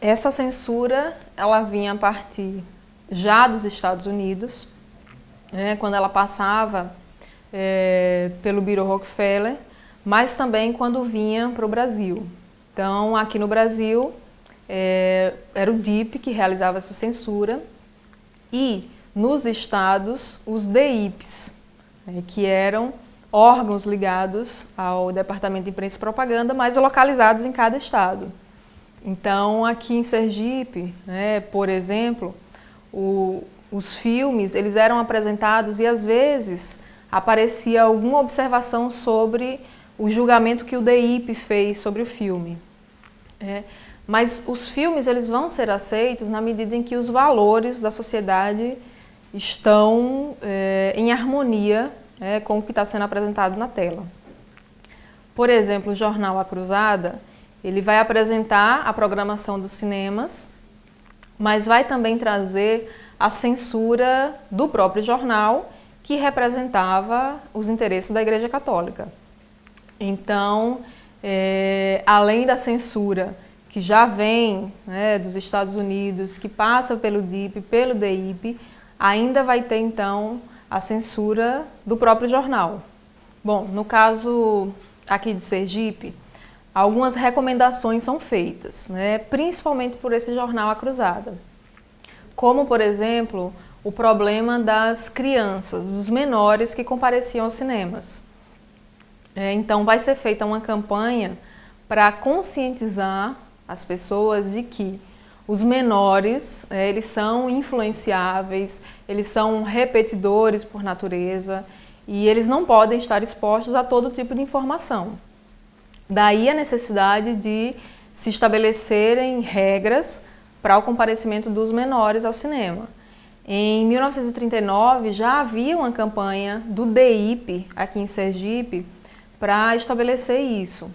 Essa censura, ela vinha a partir já dos Estados Unidos, né, quando ela passava pelo Bureau Rockefeller, mas também quando vinha para o Brasil. Então, aqui no Brasil, era o DIP que realizava essa censura e, nos estados, os DIPs, que eram órgãos ligados ao Departamento de Imprensa e Propaganda, mas localizados em cada estado. Então, aqui em Sergipe, né, por exemplo, os filmes eles eram apresentados e, às vezes, aparecia alguma observação sobre o julgamento que o DIP fez sobre o filme. Mas os filmes eles vão ser aceitos na medida em que os valores da sociedade estão em harmonia com o que está sendo apresentado na tela. Por exemplo, o jornal A Cruzada, ele vai apresentar a programação dos cinemas, mas vai também trazer a censura do próprio jornal, que representava os interesses da Igreja Católica. Então, além da censura que já vem dos Estados Unidos, que passa pelo DIP, pelo DIP, ainda vai ter então a censura do próprio jornal. Bom, no caso aqui de Sergipe, algumas recomendações são feitas, principalmente por esse jornal A Cruzada. Como, por exemplo, o problema das crianças, dos menores que compareciam aos cinemas. Então, vai ser feita uma campanha para conscientizar as pessoas de que os menores, eles são influenciáveis, eles são repetidores por natureza e eles não podem estar expostos a todo tipo de informação. Daí a necessidade de se estabelecerem regras para o comparecimento dos menores ao cinema. Em 1939 já havia uma campanha do DIP aqui em Sergipe para estabelecer isso.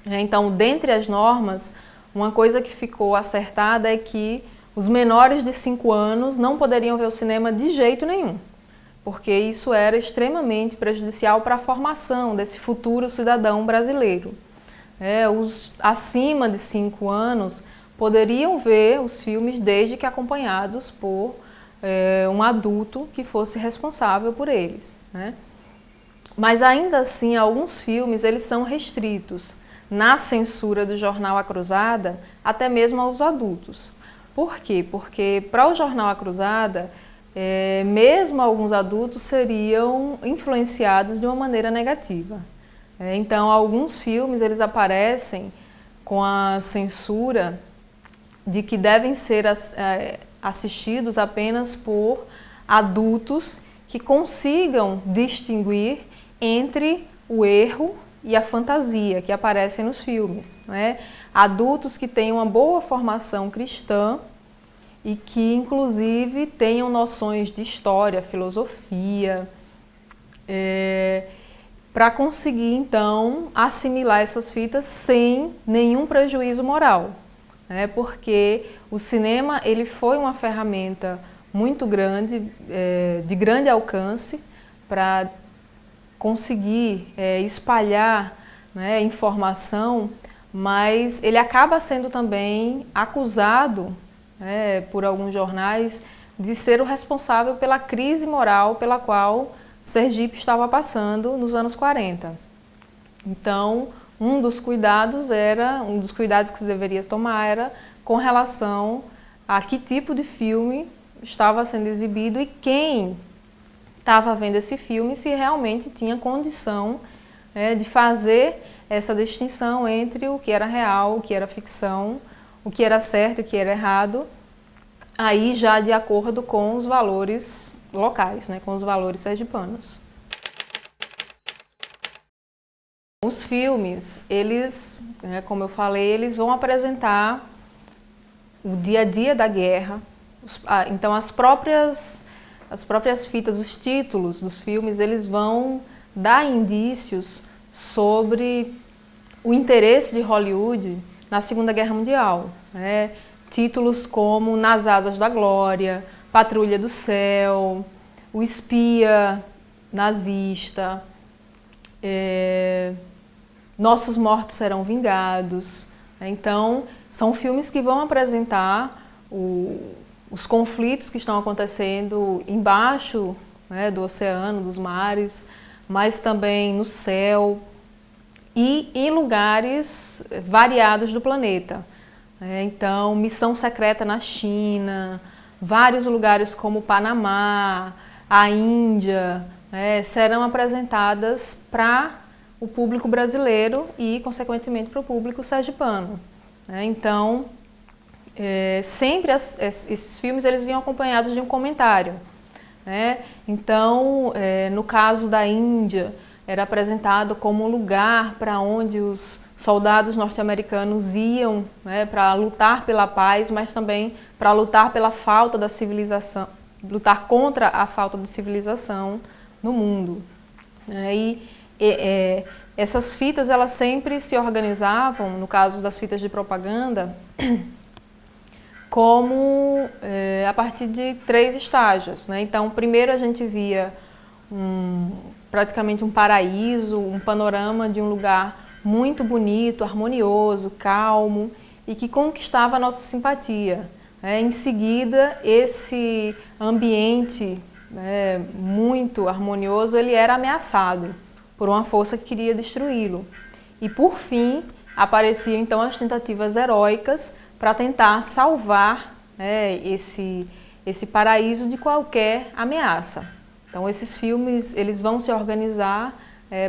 Então, dentre as normas, uma coisa que ficou acertada é que os menores de 5 anos não poderiam ver o cinema de jeito nenhum, porque isso era extremamente prejudicial para a formação desse futuro cidadão brasileiro. Os acima de 5 anos poderiam ver os filmes desde que acompanhados por um adulto que fosse responsável por eles. Mas ainda assim, alguns filmes eles são restritos na censura do jornal A Cruzada, até mesmo aos adultos. Por quê? Porque para o jornal A Cruzada, mesmo alguns adultos seriam influenciados de uma maneira negativa. Então, alguns filmes eles aparecem com a censura de que devem ser assistidos apenas por adultos que consigam distinguir entre o erro e a fantasia que aparecem nos filmes. Adultos que têm uma boa formação cristã e que, inclusive, tenham noções de história, filosofia, para conseguir, então, assimilar essas fitas sem nenhum prejuízo moral. Porque o cinema ele foi uma ferramenta muito grande, de grande alcance, para conseguir espalhar informação, mas ele acaba sendo também acusado por alguns jornais de ser o responsável pela crise moral pela qual Sergipe estava passando nos anos 40. Então, um dos cuidados que se deveria tomar era com relação a que tipo de filme estava sendo exibido e quem estava vendo esse filme, se realmente tinha condição de fazer essa distinção entre o que era real, o que era ficção, o que era certo e o que era errado, aí já de acordo com os valores locais, com os valores sergipanos. Os filmes, eles, como eu falei, eles vão apresentar o dia a dia da guerra, então as próprias fitas, os títulos dos filmes, eles vão dar indícios sobre o interesse de Hollywood na Segunda Guerra Mundial. Títulos como Nas Asas da Glória, Patrulha do Céu, O Espia Nazista, Nossos Mortos Serão Vingados, Então, são filmes que vão apresentar os conflitos que estão acontecendo embaixo, né, do oceano, dos mares, mas também no céu e em lugares variados do planeta. Então, Missão Secreta na China, vários lugares como o Panamá, a Índia, serão apresentadas para o público brasileiro e, consequentemente, para o público sergipano. Então, sempre esses filmes eles vinham acompanhados de um comentário. Então, no caso da Índia, era apresentado como um lugar para onde os soldados norte-americanos iam, para lutar pela paz, mas também para lutar pela falta da civilização, lutar contra a falta de civilização no mundo. Essas fitas elas sempre se organizavam, no caso das fitas de propaganda, como a partir de 3 estágios. Então, primeiro a gente via praticamente um paraíso, um panorama de um lugar muito bonito, harmonioso, calmo e que conquistava a nossa simpatia. Em seguida, esse ambiente muito harmonioso, ele era ameaçado por uma força que queria destruí-lo. E, por fim, apareciam então as tentativas heróicas para tentar salvar esse paraíso de qualquer ameaça. Então, esses filmes eles vão se organizar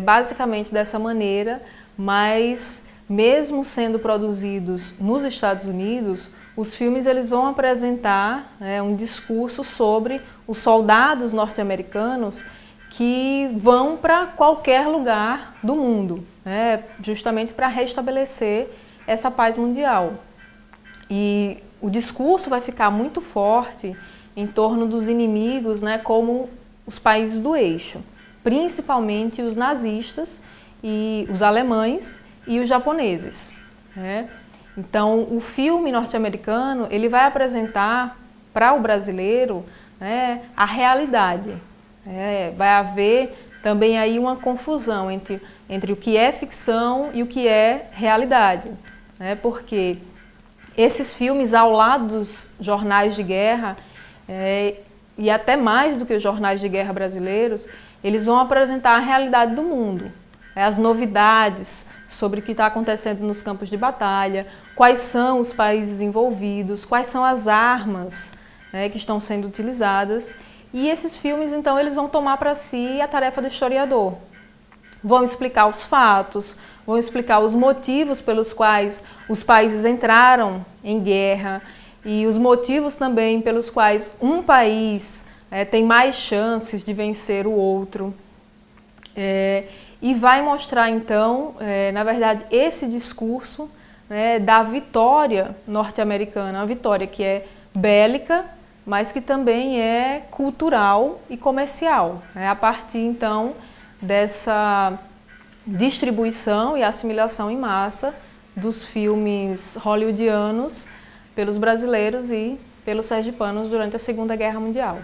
basicamente dessa maneira, mas mesmo sendo produzidos nos Estados Unidos, os filmes eles vão apresentar um discurso sobre os soldados norte-americanos que vão para qualquer lugar do mundo, justamente para restabelecer essa paz mundial. E o discurso vai ficar muito forte em torno dos inimigos, como os países do eixo, principalmente os nazistas, e os alemães e os japoneses. Então, o filme norte-americano ele vai apresentar para o brasileiro a realidade. Vai haver também aí uma confusão entre o que é ficção e o que é realidade. Porque esses filmes, ao lado dos jornais de guerra, e até mais do que os jornais de guerra brasileiros, eles vão apresentar a realidade do mundo. As novidades sobre o que está acontecendo nos campos de batalha, quais são os países envolvidos, quais são as armas que estão sendo utilizadas. E esses filmes, então, eles vão tomar para si a tarefa do historiador. Vão explicar os fatos, vão explicar os motivos pelos quais os países entraram em guerra e os motivos também pelos quais um país tem mais chances de vencer o outro. E vai mostrar, então, na verdade, esse discurso da vitória norte-americana, uma vitória que é bélica, mas que também é cultural e comercial. A partir, então, dessa distribuição e assimilação em massa dos filmes hollywoodianos pelos brasileiros e pelos sergipanos durante a Segunda Guerra Mundial.